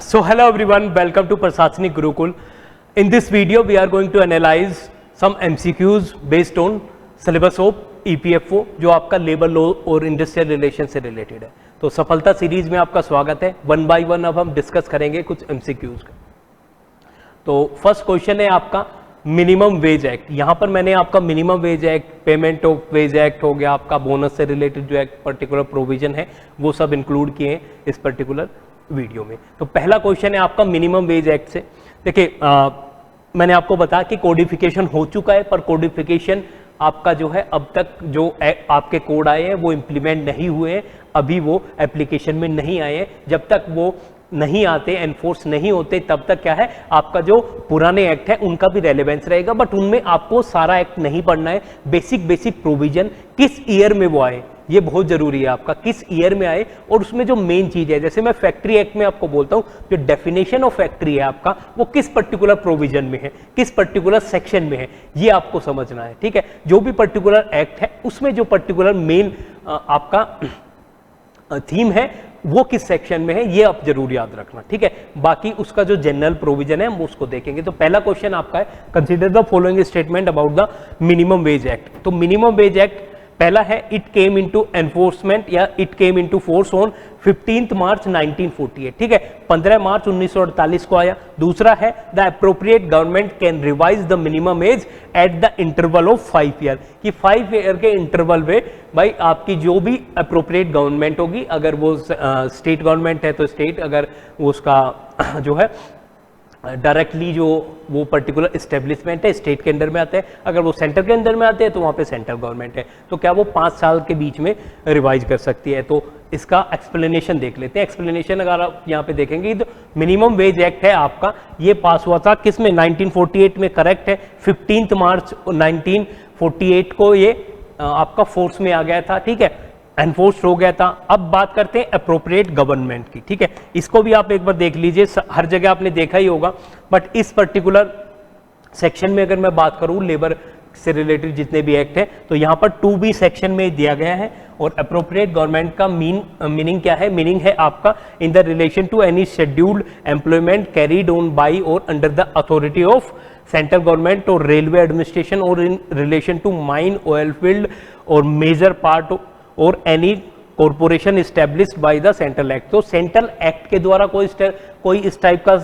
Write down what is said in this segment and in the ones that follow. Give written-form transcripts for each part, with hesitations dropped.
So hello everyone, welcome to Prasasnik Gurukul. In this video we are going to analyze some MCQs based on syllabus of EPFO जो आपका labour law और industrial relation से related है। तो सफलता series में आपका स्वागत है। वन बाय वन अब हम डिस्कस करेंगे कुछ MCQs का। तो फर्स्ट क्वेश्चन है आपका मिनिमम वेज एक्ट। यहाँ पर मैंने आपका minimum wage act, payment of wage act हो गया, आपका बोनस से रिलेटेड जो एक पर्टिकुलर प्रोविजन है वो सब इंक्लूड किए हैं इस पर्टिकुलर वीडियो में। तो पहला क्वेश्चन है आपका मिनिमम वेज एक्ट से। देखिए मैंने आपको बताया कि कोडिफिकेशन हो चुका है, पर कोडिफिकेशन आपका जो है अब तक जो आपके कोड आए हैं वो इम्प्लीमेंट नहीं हुए हैं, अभी वो एप्लीकेशन में नहीं आए हैं। जब तक वो नहीं आते, एनफोर्स नहीं होते, तब तक क्या है आपका जो पुराने एक्ट है उनका भी रेलेवेंस रहेगा, बट उनमें आपको सारा एक्ट नहीं पढ़ना है। बेसिक प्रोविजन किस ईयर में वो आए ये बहुत जरूरी है आपका, किस ईयर में आए। और उसमें जो मेन चीज है, जैसे मैं फैक्ट्री एक्ट में आपको बोलता हूं, जो डेफिनेशन ऑफ फैक्ट्री है आपका वो किस पर्टिकुलर प्रोविजन में है, किस पर्टिकुलर सेक्शन में है, ये आपको समझना है। ठीक है, जो भी पर्टिकुलर एक्ट है उसमें जो पर्टिकुलर मेन आपका थीम है वो किस सेक्शन में है ये आप जरूर याद रखना। ठीक है, बाकी उसका जो जनरल प्रोविजन है हम उसको देखेंगे। तो पहला क्वेश्चन आपका है, consider the following statement about the minimum wage act. तो मिनिमम वेज एक्ट पहला है इट केम इनटू एनफोर्समेंट या it came into force on 15 मार्च 1948। ठीक है, 15 मार्च 1948 को आया। दूसरा है the appropriate government can revise the minimum age at the interval of 5 year, कि 5 ईयर के इंटरवल में भाई आपकी जो भी अप्रोप्रिएट गवर्नमेंट होगी, अगर वो स्टेट गवर्नमेंट है तो स्टेट, अगर वो उसका जो है डायरेक्टली जो वो पर्टिकुलर एस्टेब्लिशमेंट है स्टेट के अंडर में आते हैं, अगर वो सेंटर के अंडर में आते हैं तो वहाँ पे सेंट्रल गवर्नमेंट है, तो क्या वो 5 साल के बीच में रिवाइज कर सकती है। तो इसका एक्सप्लेनेशन देख लेते हैं। एक्सप्लेनेशन अगर आप यहाँ पे देखेंगे तो मिनिमम वेज एक्ट है आपका, ये पास हुआ था किस में, 1948 में, करेक्ट है। 15 मार्च 1948 को ये आपका फोर्स में आ गया था। ठीक है, एनफोर्स हो गया था। अब बात करते हैं अप्रोप्रिएट गवर्नमेंट की। ठीक है, इसको भी आप एक बार देख लीजिए, हर जगह आपने देखा ही होगा, बट इस पर्टिकुलर सेक्शन में अगर मैं बात करूं लेबर से रिलेटेड जितने भी एक्ट है, तो यहां पर 2B सेक्शन में दिया गया है। और अप्रोप्रिएट गवर्नमेंट का मीनिंग क्या है? मीनिंग है आपका in the relation to any scheduled employment carried on by और under the authority of central government और रेलवे एडमिनिस्ट्रेशन, और in relation to mine, oil field और मेजर पार्ट और any corporation established by the central act. तो central act के द्वारा कोई इस टाइप का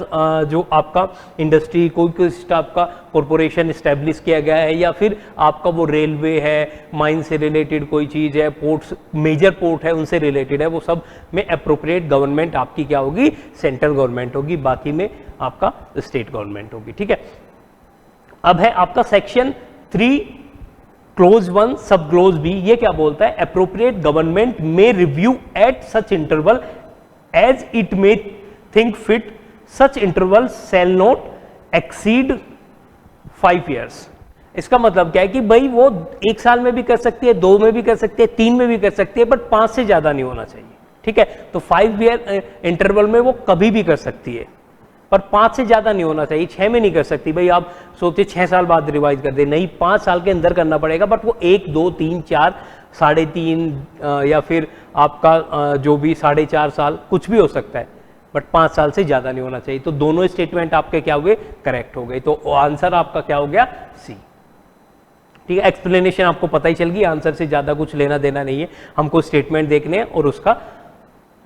जो आपका इंडस्ट्री, कोई इस टाइप का कॉरपोरेशन इस्टेब्लिश किया गया है, या फिर आपका वो रेलवे है, माइन से रिलेटेड कोई चीज़ है, पोर्ट्स, मेजर पोर्ट है उनसे रिलेटेड है, वो सब में अप्रोप्रिएट गवर्नमेंट आपकी क्या होगी? सेंट्रल गवर्नमेंट होगी, बाकी में आपका स्टेट गवर्नमेंट होगी। ठीक है, अब है आपका सेक्शन 3 क्लोज 1 सब क्लोज बी। ये क्या बोलता है? अप्रोप्रिएट गवर्नमेंट में review at such interval as it may think fit, such interval shall not exceed 5 years. इसका मतलब क्या है कि भाई वो 1 साल में भी कर सकती है, 2 में भी कर सकती है, 3 में भी कर सकती है, बट 5 से ज्यादा नहीं होना चाहिए। ठीक है, तो 5 ईयर इंटरवल में वो कभी भी कर सकती है, पर 5 से ज्यादा नहीं होना चाहिए। 6 में नहीं कर सकती। भाई आप सोचते 6 साल बाद रिवाइज कर दे, नहीं, 5 साल के अंदर करना पड़ेगा, बट वो 1, 2, 3, 4, 3.5 या फिर आपका जो भी 4.5 साल कुछ भी हो सकता है, बट 5 साल से ज्यादा नहीं होना चाहिए। तो दोनों स्टेटमेंट आपके क्या हुए? करेक्ट हो गए। तो आंसर आपका क्या हो गया? सी। ठीक है, एक्सप्लेनेशन आपको पता ही चल गई, आंसर से ज्यादा कुछ लेना देना नहीं है, हमको स्टेटमेंट देखने हैं और उसका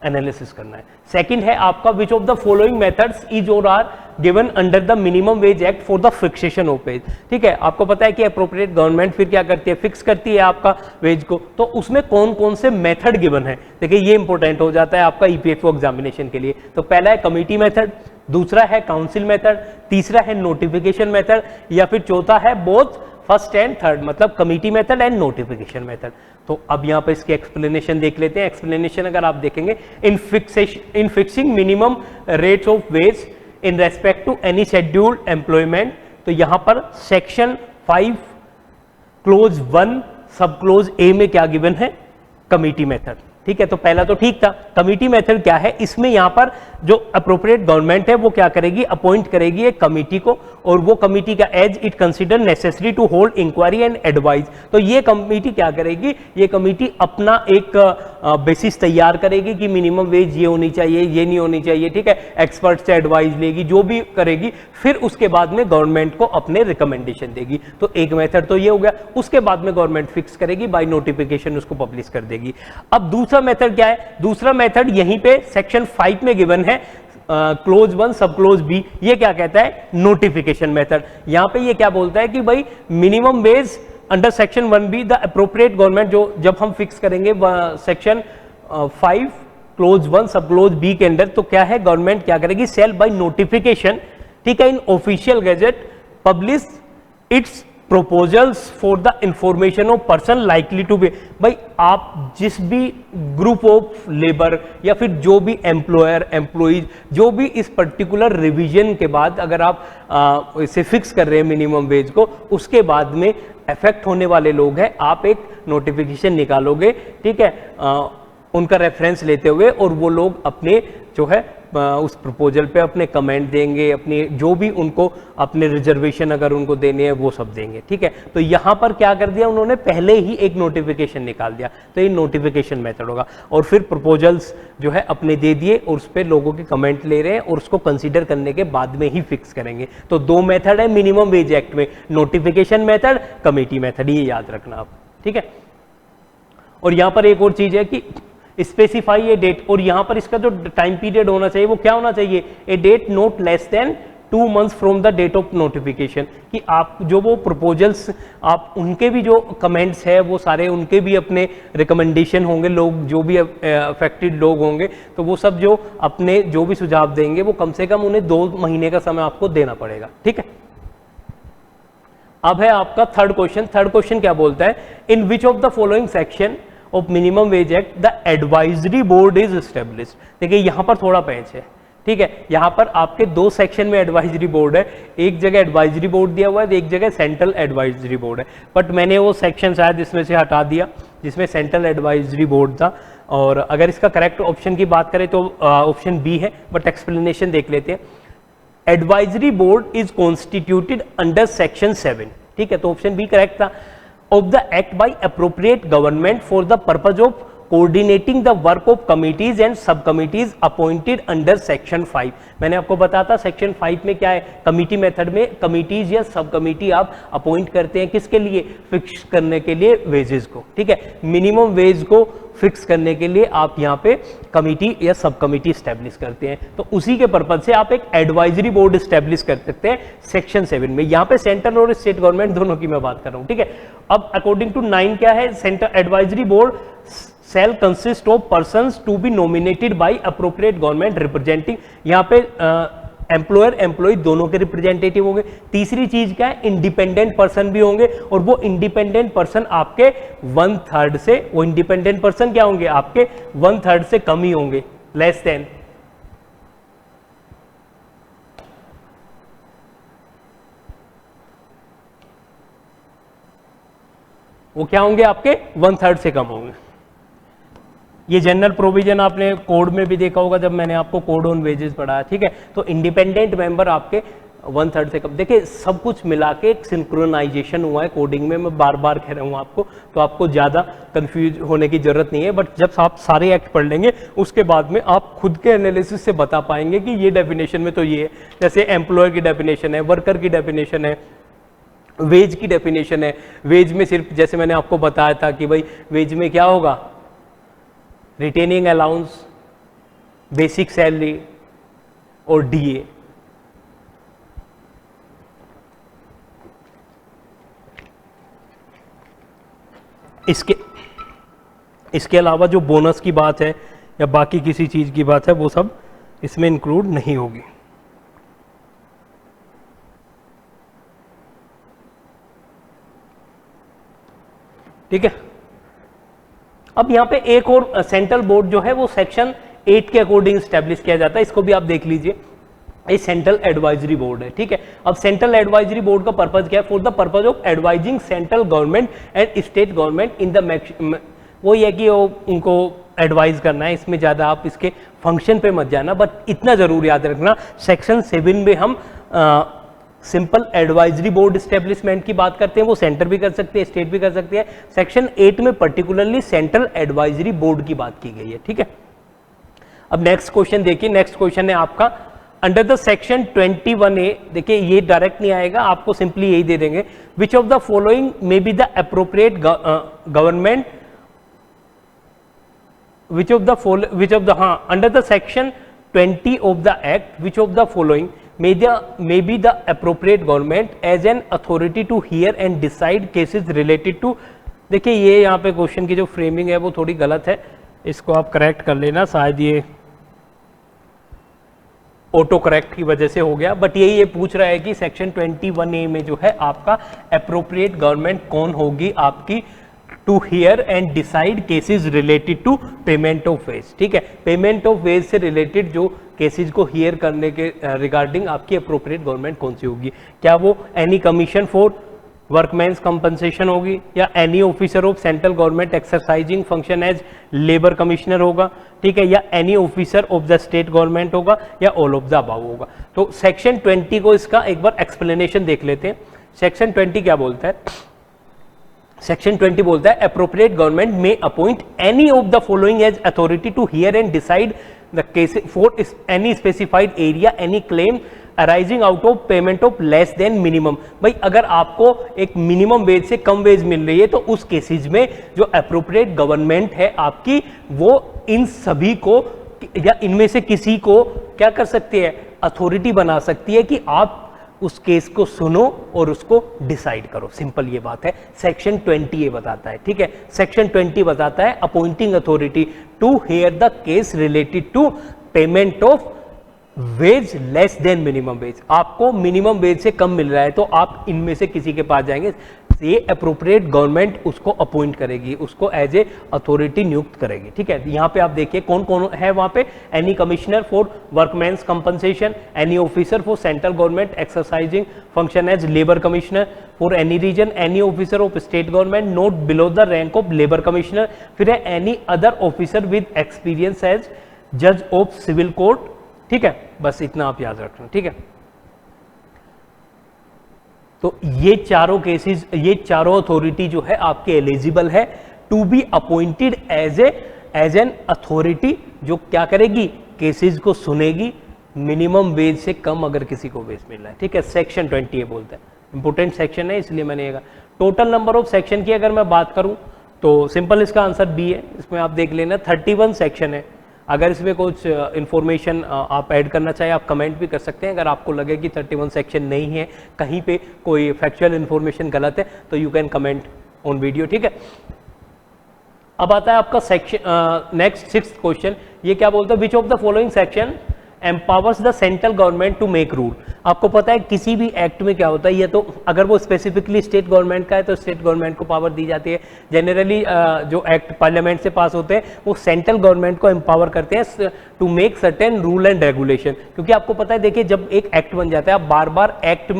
एनालिसिस करना है। सेकंड है आपका which of the following methods is और are given under the minimum wage act for the fixation of wage. ठीक है, आपको पता है कि अप्रोप्रिएट गवर्नमेंट फिर क्या करती है? फिक्स करती है आपका वेज को। तो उसमें कौन कौन से मेथड गिवन है? देखिए ये इंपॉर्टेंट हो जाता है आपका ईपीएफओ एग्जामिनेशन के लिए। तो पहला है कमिटी मेथड, दूसरा है काउंसिल मेथड, तीसरा है नोटिफिकेशन मेथड, या फिर चौथा है बोथ फर्स्ट एंड थर्ड, मतलब committee method and notification method. तो अब यहां पर इसकी एक्सप्लेनेशन देख लेते हैं। एक्सप्लेनेशन अगर आप देखेंगे, in fixing minimum rates of wage in respect to any scheduled employment, तो यहां पर सेक्शन 5 क्लोज 1 सब क्लोज ए में क्या गिवन है? Committee method. ठीक है, तो पहला तो ठीक था। कमिटी मेथड क्या है? इसमें यहां पर जो अप्रोप्रिएट गवर्नमेंट है वो क्या करेगी, अपॉइंट करेगी एक कमिटी को, और वो कमिटी का as it consider necessary to hold inquiry and advice. तो ये कमिटी क्या करेगी, ये कमिटी अपना एक बेसिस तैयार करेगी कि मिनिमम वेज ये होनी चाहिए, ये नहीं होनी चाहिए, ठीक है, एक्सपर्ट से एडवाइस लेगी, जो भी करेगी, फिर उसके बाद में गवर्नमेंट को अपने रिकमेंडेशन देगी। तो एक मेथड तो ये हो गया। उसके बाद में गवर्नमेंट फिक्स करेगी, बाय नोटिफिकेशन उसको पब्लिश कर देगी। अब दूसरा मेथड क्या है, दूसरा मेथड यहीं पे सेक्शन 5 में गिवन है, क्लोज 1 सब क्लोज बी। ये क्या कहता है, नोटिफिकेशन मेथड। यहां पे ये क्या बोलता है कि भाई minimum wage under section 1B the appropriate government, जो जब हम फिक्स करेंगे सेक्शन 5 क्लोज 1 सब क्लोज बी के अंदर, तो क्या है, गवर्नमेंट क्या करेगी, सेल बाय नोटिफिकेशन, ठीक है, इन official gazette publish it's proposals for the information of person likely to be। भाई आप जिस भी ग्रुप ऑफ लेबर या फिर जो भी एम्प्लॉयर एम्प्लॉइज, जो भी इस पर्टिकुलर रिवीजन के बाद अगर आप इसे फिक्स कर रहे हैं मिनिमम वेज को, उसके बाद में अफेक्ट होने वाले लोग हैं, आप एक नोटिफिकेशन निकालोगे, ठीक है, उनका रेफरेंस लेते हुए, और वो लोग अपने जो है उस प्रपोजल पे अपने कमेंट देंगे, अपनी जो भी उनको अपने रिजर्वेशन अगर उनको देने हैं वो सब देंगे, ठीक है। तो यहां पर क्या कर दिया उन्होंने, पहले ही एक नोटिफिकेशन निकाल दिया, तो ये नोटिफिकेशन मेथड होगा। और फिर प्रपोजल्स जो है अपने दे दिए और उस पर लोगों के कमेंट ले रहे हैं और उसको कंसीडर करने के बाद में ही फिक्स करेंगे। तो दो मेथड है मिनिमम वेज एक्ट में, नोटिफिकेशन मेथड, कमेटी मेथड, ये याद रखना आप, ठीक है। और यहां पर एक और चीज है कि स्पेसिफाई ए डेट, और यहां पर इसका जो टाइम पीरियड होना चाहिए वो क्या होना चाहिए, a date not less than 2 months from the date of notification, कि आप जो वो प्रपोजल्स, आप उनके भी जो कमेंट्स है वो सारे उनके भी अपने रिकमेंडेशन होंगे, लोग जो भी अफेक्टेड लोग होंगे, तो वो सब जो अपने जो भी सुझाव देंगे वो कम से कम उन्हें 2 महीने का समय आपको देना पड़ेगा, ठीक है। अब है आपका थर्ड क्वेश्चन। थर्ड क्वेश्चन क्या बोलता है, in which of the following section of minimum wage act the advisory board is established. देखिए यहां पर थोड़ा पेंच है, ठीक है, यहां पर आपके 2 सेक्शन में एडवाइजरी बोर्ड है, एक जगह एडवाइजरी बोर्ड दिया हुआ है, एक जगह सेंट्रल एडवाइजरी बोर्ड है, बट मैंने वो सेक्शन शायद इसमें से हटा दिया जिसमें सेंट्रल एडवाइजरी बोर्ड था। और अगर इसका करेक्ट ऑप्शन की बात करें तो ऑप्शन बी है, बट एक्सप्लेनेशन देख लेते हैं। Advisory board is constituted under section 7, ठीक है, तो ऑप्शन बी करेक्ट था। Of the act by appropriate government for the purpose of coordinating the work of committees and सब कमिटीज अपॉइंटेड अंडर सेक्शन 5। मैंने आपको बताया था सेक्शन 5 में क्या है, कमिटी मेथड में कमिटीज या सब कमिटी आप अपॉइंट करते हैं, किसके लिए, फिक्स करने के लिए वेजेस को, ठीक है, मिनिमम वेज को फिक्स करने के लिए आप यहाँ पे कमिटी या सब कमिटी स्टैब्लिश करते हैं। तो उसी के पर्पज से आप एक एडवाइजरी बोर्ड स्टैब्लिश कर सकते हैं सेक्शन 7 में। यहाँ पे सेंट्रल और स्टेट गवर्नमेंट दोनों की मैं बात कर रहा हूँ, ठीक है। अब अकॉर्डिंग टू 9 क्या है, central advisory board shall consist of persons to be nominated by appropriate government representing, यहाँ पे एम्प्लॉयर एम्प्लॉय दोनों के रिप्रेजेंटेटिव होंगे। तीसरी चीज क्या है, इंडिपेंडेंट पर्सन भी होंगे, और वो इंडिपेंडेंट पर्सन आपके 1/3 से, वो इंडिपेंडेंट पर्सन क्या होंगे, आपके 1/3 से कम ही होंगे, लेस देन। वो क्या होंगे, आपके 1/3 से कम होंगे। ये जनरल प्रोविजन आपने कोड में भी देखा होगा जब मैंने आपको कोड ऑन वेजेस पढ़ाया, ठीक है। तो इंडिपेंडेंट मेंबर आपके 1/3 से कम। देखिए सब कुछ मिला के एक सिंक्रोनाइजेशन हुआ है कोडिंग में, मैं बार बार कह रहा हूँ आपको, तो आपको ज़्यादा कंफ्यूज होने की जरूरत नहीं है। बट जब आप सारे एक्ट पढ़ लेंगे उसके बाद में आप खुद के एनालिसिस से बता पाएंगे कि ये डेफिनेशन में तो ये है, जैसे एम्प्लॉयर की डेफिनेशन है, वर्कर की डेफिनेशन है, वेज की डेफिनेशन है। वेज में सिर्फ जैसे मैंने आपको बताया था कि भाई वेज में क्या होगा, रिटेनिंग अलाउंस, बेसिक सैलरी और डीए। इसके अलावा जो बोनस की बात है या बाकी किसी चीज की बात है वो सब इसमें इंक्लूड नहीं होगी। ठीक है। अब यहां पे एक और सेंट्रल बोर्ड जो है वो सेक्शन 8 के अकॉर्डिंग स्टैब्लिश किया जाता है, इसको भी आप देख लीजिए। ये सेंट्रल एडवाइजरी बोर्ड है, ठीक है। अब सेंट्रल एडवाइजरी बोर्ड का पर्पज क्या है, for the purpose of advising central government and state government in the, वो ये कि उनको एडवाइज करना है, इसमें ज़्यादा आप इसके फंक्शन पे मत जाना, बट इतना ज़रूर याद रखना सेक्शन 7 में हम सिंपल एडवाइजरी बोर्ड स्टेब्लिशमेंट की बात करते हैं, वो सेंटर भी कर सकते हैं, स्टेट भी कर सकते हैं। सेक्शन 8 में पर्टिकुलरली सेंट्रल एडवाइजरी बोर्ड की बात की गई है, ठीक है। अब नेक्स्ट क्वेश्चन देखिए, नेक्स्ट क्वेश्चन है आपका अंडर द सेक्शन 21A, देखिए ये डायरेक्ट नहीं आएगा, आपको सिंपली यही दे देंगे, विच of the following may be the appropriate government, which of the under the section 20 of the act, which of the following may be the appropriate government as an authority to hear and decide cases related to, देखिए ये यहाँ पे question की जो framing है वो थोड़ी गलत है, इसको आप करेक्ट कर लेना, शायद ये ऑटो करेक्ट की वजह से हो गया, बट यही ये पूछ रहा है कि सेक्शन 21A में जो है आपका अप्रोप्रिएट गवर्नमेंट कौन होगी आपकी to hear and decide cases related to payment of wage, ठीक है। पेमेंट ऑफ वेज से रिलेटेड जो केसेस को हियर करने के रिगार्डिंग आपकी अप्रोप्रिएट गवर्नमेंट कौन सी होगी, क्या वो एनी कमीशन फॉर वर्कमैन्स कंपनसेशन होगी, या any officer of central government exercising function as labour commissioner होगा, ठीक है, या any officer of the state government होगा, या ऑल ऑफ द अबव होगा। तो सेक्शन 20 को इसका एक बार एक्सप्लेनेशन देख लेते हैं। सेक्शन 20 क्या बोलता है? सेक्शन 20 बोलता है appropriate government may appoint any of the following as authority to hear and decide the case for any specified area any claim arising out of payment of less than minimum. भाई अगर आपको एक minimum wage से कम veg मिल रही है तो उस cases में जो अप्रोप्रिएट गवर्नमेंट है आपकी, वो इन सभी को या इनमें से किसी को क्या कर सकती है, अथॉरिटी बना सकती है कि आप उस केस को सुनो और उसको डिसाइड करो। सिंपल ये बात है, सेक्शन 20 ये बताता है, ठीक है। सेक्शन 20 बताता है appointing authority to hear the case related to payment of wage less than minimum wage. आपको मिनिमम वेज से कम मिल रहा है तो आप इनमें से किसी के पास जाएंगे, ये अप्रोप्रिएट गवर्नमेंट उसको अपॉइंट करेगी, उसको एज ए अथॉरिटी नियुक्त करेगी, ठीक है। यहाँ पे आप देखिए कौन कौन है वहां पे, any commissioner for वर्कमैन्स compensation, any officer for central government exercising function as labour commissioner for any reason, any officer of state government not below the rank of labour commissioner, फिर है any other officer with experience as जज of civil court, ठीक है। बस इतना आप याद रखना, ठीक है। तो ये चारों केसेस, ये चारों अथॉरिटी जो है आपके एलिजिबल है to be appointed as an authority, जो क्या करेगी, केसेस को सुनेगी, मिनिमम वेज से कम अगर किसी को वेज मिल रहा है, ठीक है। सेक्शन 20 ये बोलता है, इंपोर्टेंट सेक्शन है इसलिए मैंने कहा। टोटल नंबर ऑफ सेक्शन की अगर मैं बात करूं तो सिंपल इसका आंसर बी है, इसमें आप देख लेना 31 सेक्शन है। अगर इसमें कुछ इन्फॉर्मेशन आप ऐड करना चाहें आप कमेंट भी कर सकते हैं, अगर आपको लगे कि 31 सेक्शन नहीं है, कहीं पे कोई फैक्चुअल इन्फॉर्मेशन गलत है तो you can comment on video, ठीक है। अब आता है आपका सेक्शन नेक्स्ट 6th क्वेश्चन, ये क्या बोलता है, which of the following section empowers the central government to make rule. आपको पता है किसी भी एक्ट में क्या होता है, ये तो अगर वो स्पेसिफिकली स्टेट गवर्नमेंट का है तो स्टेट गवर्नमेंट को पावर दी जाती है। जनरली जो एक्ट पार्लियामेंट से पास होते हैं वो सेंट्रल गवर्नमेंट को एम्पावर करते हैं to make certain rule and regulation, क्योंकि आपको पता है देखिए जब एक एक्ट बन जाता है आप बार बार एक्ट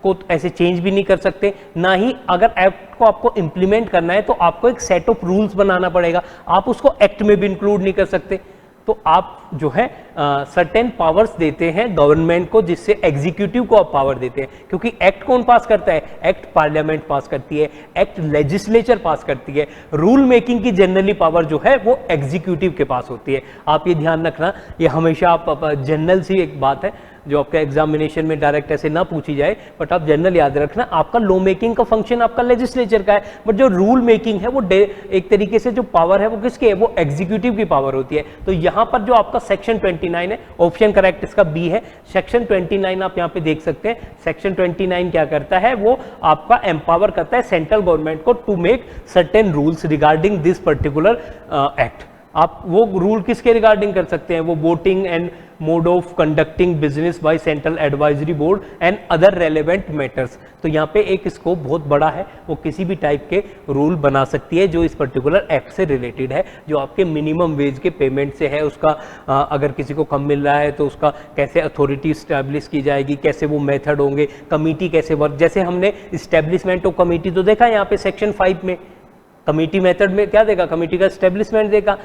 को ऐसे चेंज भी नहीं कर सकते, ना ही अगर एक्ट को आपको इंप्लीमेंट करना है तो आपको एक सेट ऑफ रूल्स बनाना पड़ेगा, आप उसको एक्ट में भी इंक्लूड नहीं कर सकते। तो आप जो है सर्टेन पावर्स देते हैं गवर्नमेंट को, जिससे एग्जीक्यूटिव को आप पावर देते हैं, क्योंकि एक्ट कौन पास करता है, एक्ट पार्लियामेंट पास करती है, एक्ट लेजिस्लेचर पास करती है। रूल मेकिंग की जनरली पावर जो है वो एग्जीक्यूटिव के पास होती है। आप ये ध्यान रखना, ये हमेशा आप जनरल सी एक बात है जो आपका एग्जामिनेशन में डायरेक्ट ऐसे ना पूछी जाए, बट आप जनरल याद रखना, आपका लॉ मेकिंग का फंक्शन आपका लेजिस्लेचर का है, बट जो रूल मेकिंग है वो एक तरीके से जो पावर है वो किसकी है, वो एग्जीक्यूटिव की पावर होती है। तो यहां पर जो आपका सेक्शन 29 है, ऑप्शन करेक्ट इसका बी है। सेक्शन 29 आप यहां पे देख सकते हैं, सेक्शन 29 क्या करता है, वो आपका एम्पावर करता है सेंट्रल गवर्नमेंट को to make certain rules regarding this particular act. आप वो रूल किसके रिगार्डिंग कर सकते हैं, वो voting and mode of conducting business by central advisory board and other relevant matters. तो यहाँ पे एक स्कोप बहुत बड़ा है, वो किसी भी टाइप के रूल बना सकती है जो इस पर्टिकुलर एक्ट से रिलेटेड है, जो आपके मिनिमम वेज के पेमेंट से है, उसका अगर किसी को कम मिल रहा है तो उसका कैसे अथॉरिटी स्टैब्लिश की जाएगी, कैसे वो मेथड होंगे, कमिटी कैसे वर्क, जैसे हमने इस्टेब्लिशमेंट ऑफ कमिटी तो देखा यहाँ पे सेक्शन 5 में, कमिटी मेथड में क्या देगा, कमिटी का एस्टेब्लिशमेंट देगा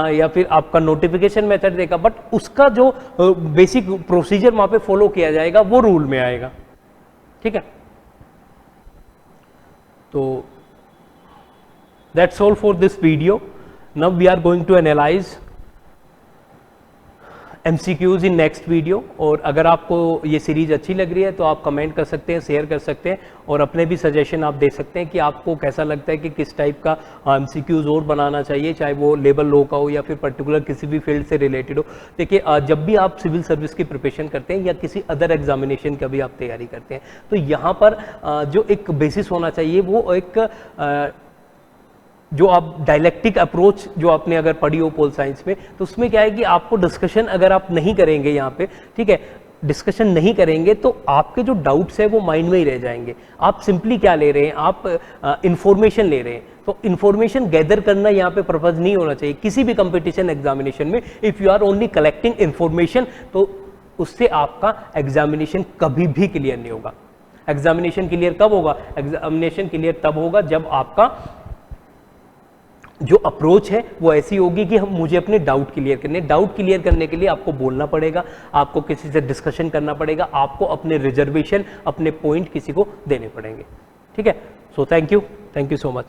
या फिर आपका नोटिफिकेशन मेथड देगा, बट उसका जो बेसिक प्रोसीजर वहां पे फॉलो किया जाएगा वो रूल में आएगा। ठीक है, तो that's all for this video. Now we are going to analyse MCQs in next video. और अगर आपको ये सीरीज अच्छी लग रही है तो आप कमेंट कर सकते हैं, शेयर कर सकते हैं और अपने भी सजेशन आप दे सकते हैं कि आपको कैसा लगता है कि किस टाइप का MCQs और बनाना चाहिए, चाहे वो लेबर लॉ का हो या फिर पर्टिकुलर किसी भी फील्ड से रिलेटेड हो। देखिए जब भी आप सिविल सर्विस की प्रिपरेशन करते हैं या किसी अदर एग्जामिनेशन का भी आप तैयारी करते हैं तो यहाँ पर जो एक बेसिस होना चाहिए वो एक जो आप डायलेक्टिक अप्रोच जो आपने अगर पढ़ी हो पोल साइंस में, तो उसमें क्या है कि आपको डिस्कशन अगर आप नहीं करेंगे यहाँ पे, ठीक है, डिस्कशन नहीं करेंगे तो आपके जो डाउट्स है वो माइंड में ही रह जाएंगे। आप सिंपली क्या ले रहे हैं, आप इंफॉर्मेशन ले रहे हैं, तो इंफॉर्मेशन गैदर करना यहाँ पे पर्पज नहीं होना चाहिए किसी भी कंपटीशन एग्जामिनेशन में। If you are only collecting information तो उससे आपका एग्जामिनेशन कभी भी क्लियर नहीं होगा। एग्जामिनेशन क्लियर कब होगा, एग्जामिनेशन क्लियर तब होगा जब आपका जो अप्रोच है वो ऐसी होगी कि हम मुझे अपने डाउट क्लियर करने, डाउट क्लियर करने के लिए आपको बोलना पड़ेगा, आपको किसी से डिस्कशन करना पड़ेगा, आपको अपने रिजर्वेशन, अपने पॉइंट किसी को देने पड़ेंगे। ठीक है, so thank you so much.